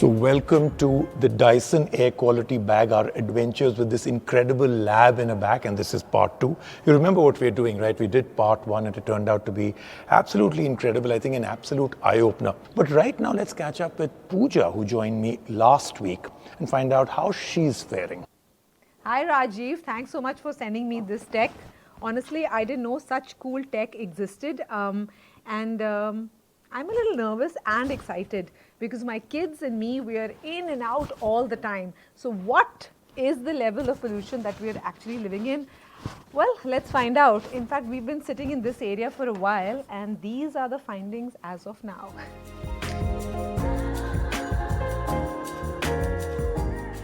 So welcome to the Dyson Air Quality Bag, our adventures with this incredible lab in a bag, and this is part 2. You remember what we're doing, right? We did part 1 and it turned out to be absolutely incredible, I think an absolute eye-opener. But right now let's catch up with Pooja, who joined me last week, and find out how she's faring. Hi Rajiv, thanks so much for sending me this tech. Honestly, I didn't know such cool tech existed, I'm a little nervous and excited because my kids and me, we are in and out all the time. So what is the level of pollution that we are actually living in? Well, let's find out. In fact, we've been sitting in this area for a while and these are the findings as of now.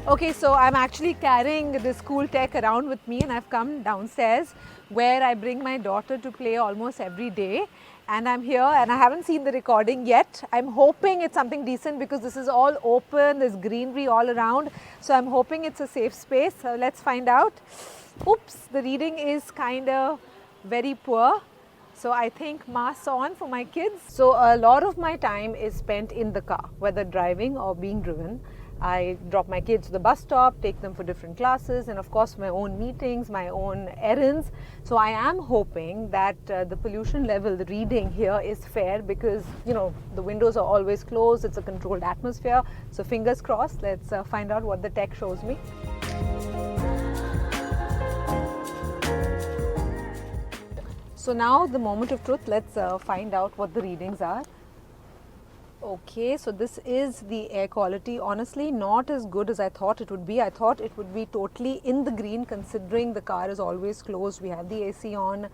Okay, so I'm actually carrying this cool tech around with me and I've come downstairs where I bring my daughter to play almost every day. And I'm here and I haven't seen the recording yet. I'm hoping it's something decent because this is all open, there's greenery all around. So I'm hoping it's a safe space. So let's find out. Oops, the reading is kind of very poor. So I think masks on for my kids. So a lot of my time is spent in the car, whether driving or being driven. I drop my kids to the bus stop, take them for different classes, and of course my own meetings, my own errands. So I am hoping that the pollution level, the reading here is fair because, you know, the windows are always closed, it's a controlled atmosphere. So fingers crossed, let's find out what the tech shows me. So now the moment of truth, let's find out what the readings are. Okay, so this is the air quality. Honestly, not as good as I thought it would be. I thought it would be totally in the green considering the car is always closed. We have the AC on.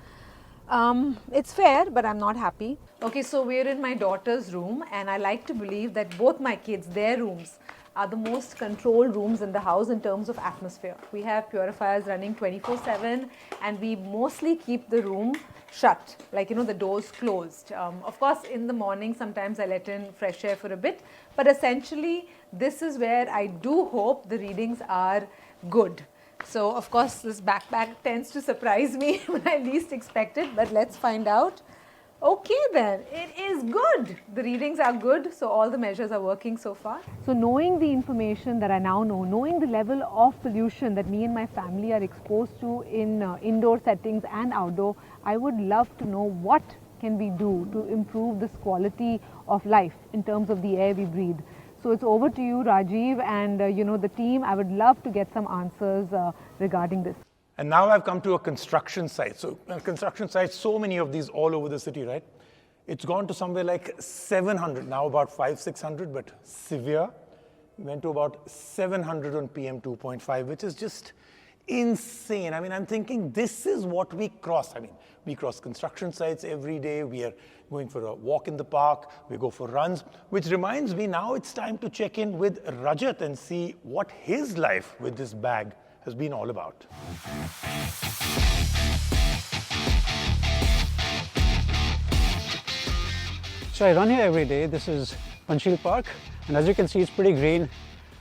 It's fair, but I'm not happy. Okay, so we're in my daughter's room and I like to believe that both my kids, their rooms, are the most controlled rooms in the house in terms of atmosphere. We have purifiers running 24/7 and we mostly keep the room shut, like, you know, the doors closed. Of course, in the morning, sometimes I let in fresh air for a bit, but essentially, this is where I do hope the readings are good. So, of course, this backpack tends to surprise me when I least expect it, but let's find out. Okay then, it is good. The readings are good, so all the measures are working so far. So knowing the information that I now know, knowing the level of pollution that me and my family are exposed to in indoor settings and outdoor, I would love to know what can we do to improve this quality of life in terms of the air we breathe. So it's over to you, Rajiv, and you know, the team. I would love to get some answers regarding this. And now I've come to a construction site. So construction sites, so many of these all over the city, right? It's gone to somewhere like 700, now about 500-600, but severe. We went to about 700 on PM 2.5, which is just insane. I mean, I'm thinking this is what we cross. I mean, we cross construction sites every day. We are going for a walk in the park. We go for runs, which reminds me now it's time to check in with Rajat and see what his life with this bag has been all about. So I run here every day. This is Panchsheel Park, and as you can see, it's pretty green.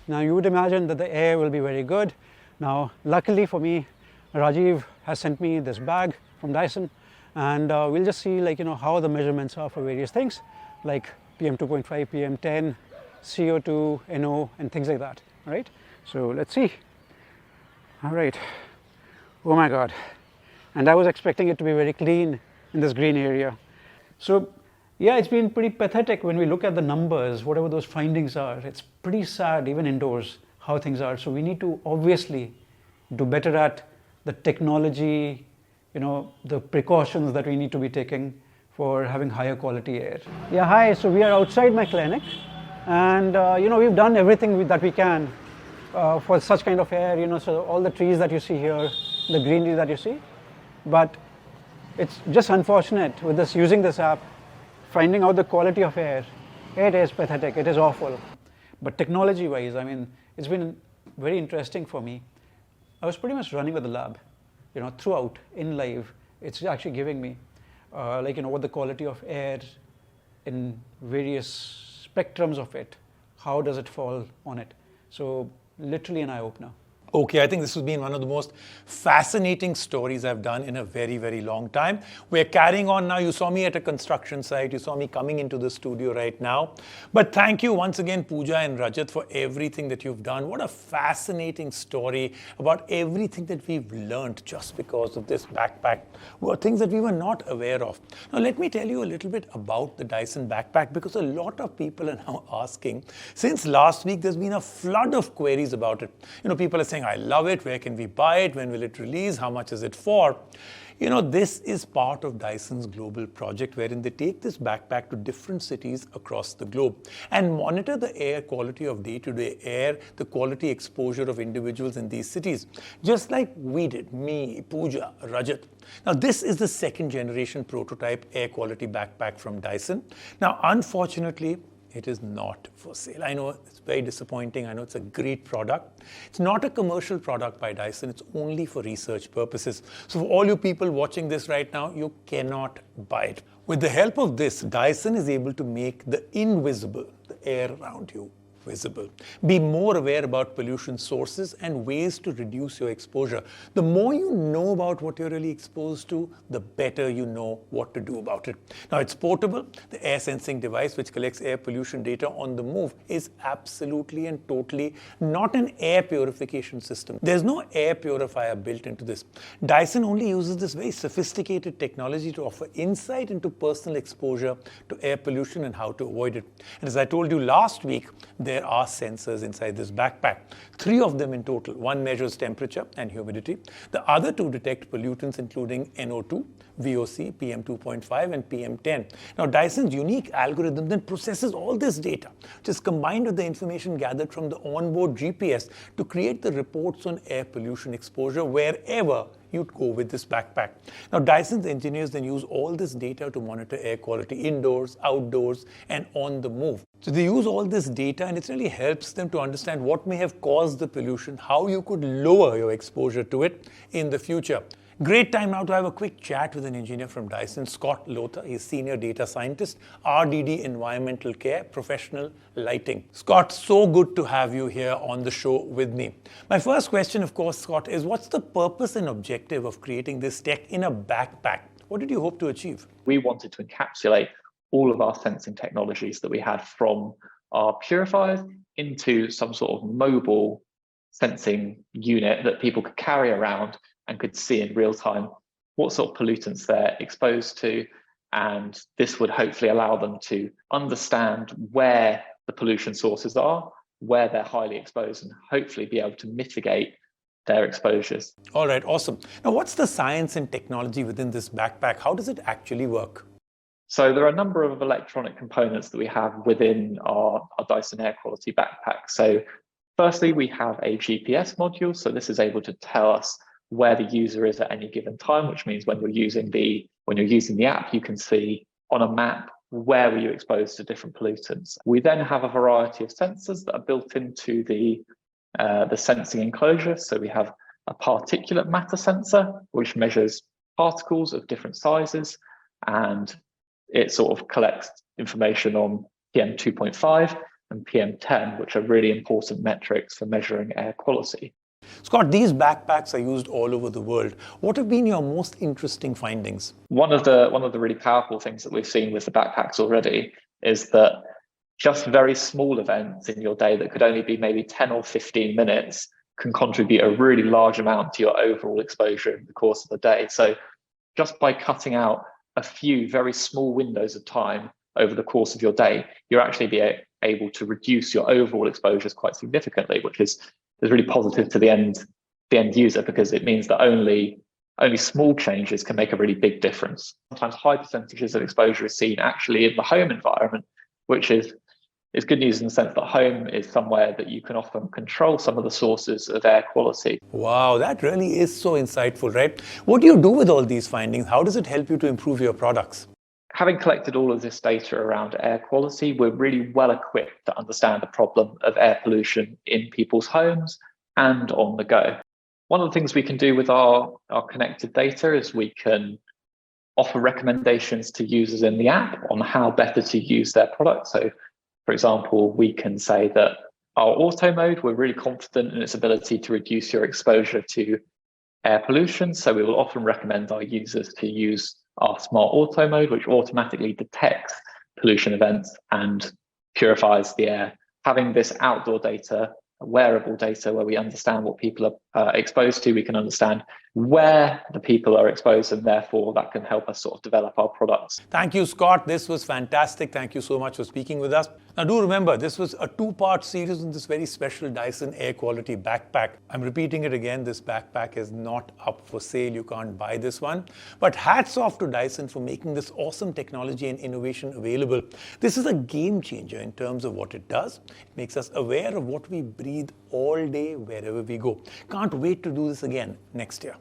Now you would imagine that the air will be very good. Now, luckily for me, Rajiv has sent me this bag from Dyson, and we'll just see, like, you know, how the measurements are for various things, like PM 2.5, PM 10, CO2, NO, and things like that. All right. So let's see. All right. Oh my God. And I was expecting it to be very clean in this green area. So yeah, it's been pretty pathetic when we look at the numbers, whatever those findings are. It's pretty sad, even indoors, how things are. So we need to obviously do better at the technology, you know, the precautions that we need to be taking for having higher quality air. Yeah, hi. So we are outside my clinic, and you know, we've done everything that we can for such kind of air, you know, so all the trees that you see here, the greenery that you see, but it's just unfortunate with this, using this app, finding out the quality of air. It is pathetic, it is awful. But technology wise, I mean, it's been very interesting for me. I was pretty much running with the lab, you know, throughout, in live. It's actually giving me, like, you know, what the quality of air in various spectrums of it, how does it fall on it. So literally an eye-opener. Okay, I think this has been one of the most fascinating stories I've done in a very, very long time. We're carrying on now. You saw me at a construction site. You saw me coming into the studio right now. But thank you once again, Pooja and Rajat, for everything that you've done. What a fascinating story about everything that we've learned just because of this backpack. Were things that we were not aware of. Now, let me tell you a little bit about the Dyson backpack, because a lot of people are now asking. Since last week, there's been a flood of queries about it. People are saying, I love it. Where can we buy it? When will it release? How much is it for? This is part of Dyson's global project, wherein they take this backpack to different cities across the globe and monitor the air quality of day-to-day air, the quality exposure of individuals in these cities, just like we did, me, Pooja, Rajat. Now, this is the second generation prototype air quality backpack from Dyson. Now, unfortunately, it is not for sale. I know it's very disappointing. I know it's a great product. It's not a commercial product by Dyson. It's only for research purposes. So for all you people watching this right now, you cannot buy it. With the help of this, Dyson is able to make the invisible, the air around you, visible. Be more aware about pollution sources and ways to reduce your exposure. The more you know about what you're really exposed to, the better you know what to do about it. Now, it's portable. The air sensing device, which collects air pollution data on the move, is absolutely and totally not an air purification system. There's no air purifier built into this. Dyson only uses this very sophisticated technology to offer insight into personal exposure to air pollution and how to avoid it. And as I told you last week, there are sensors inside this backpack. 3 of them in total. One measures temperature and humidity. The other 2 detect pollutants, including NO2, VOC, PM2.5, and PM10. Now, Dyson's unique algorithm then processes all this data, which is combined with the information gathered from the onboard GPS to create the reports on air pollution exposure wherever you'd go with this backpack. Now, Dyson's engineers then use all this data to monitor air quality indoors, outdoors, and on the move. So they use all this data, and it really helps them to understand what may have caused the pollution, how you could lower your exposure to it in the future. Great time now to have a quick chat with an engineer from Dyson, Scott Lothar. He's Senior Data Scientist, RDD Environmental Care, Professional Lighting. Scott, so good to have you here on the show with me. My first question, of course, Scott, is what's the purpose and objective of creating this tech in a backpack? What did you hope to achieve? We wanted to encapsulate all of our sensing technologies that we had from our purifiers into some sort of mobile sensing unit that people could carry around and could see in real time what sort of pollutants they're exposed to. And this would hopefully allow them to understand where the pollution sources are, where they're highly exposed, and hopefully be able to mitigate their exposures. All right, awesome. Now, what's the science and technology within this backpack? How does it actually work? So there are a number of electronic components that we have within our Dyson air quality backpack. So firstly, we have a GPS module. So this is able to tell us where the user is at any given time, which means when you're using the app, you can see on a map where were you exposed to different pollutants. We then have a variety of sensors that are built into the sensing enclosure. So we have a particulate matter sensor, which measures particles of different sizes, and it sort of collects information on PM2.5 and PM10, which are really important metrics for measuring air quality. Scott, these backpacks are used all over the world. What have been your most interesting findings? One of the really powerful things that we've seen with the backpacks already is that just very small events in your day that could only be maybe 10 or 15 minutes can contribute a really large amount to your overall exposure in the course of the day. So just by cutting out a few very small windows of time over the course of your day, you're actually able to reduce your overall exposures quite significantly, which is really positive to the end user, because it means that only small changes can make a really big difference. Sometimes high percentages of exposure is seen actually in the home environment, which is good news in the sense that home is somewhere that you can often control some of the sources of air quality. Wow, that really is so insightful, right? What do you do with all these findings? How does it help you to improve your products? Having collected all of this data around air quality, we're really well equipped to understand the problem of air pollution in people's homes and on the go. One of the things we can do with our connected data is we can offer recommendations to users in the app on how better to use their product. So, for example, we can say that Our auto mode, we're really confident in its ability to reduce your exposure to air pollution. So we will often recommend our users to use our smart auto mode, which automatically detects pollution events and purifies the air. Having this outdoor data, wearable data, where we understand what people are exposed to, we can understand where the people are exposed, and therefore that can help us sort of develop our products. Thank you, Scott. This was fantastic. Thank you so much for speaking with us. Now, do remember, this was a two-part series in this very special Dyson air quality backpack. I'm repeating it again. This backpack is not up for sale. You can't buy this one. But hats off to Dyson for making this awesome technology and innovation available. This is a game changer in terms of what it does. It makes us aware of what we breathe all day, wherever we go. Can't wait to do this again next year.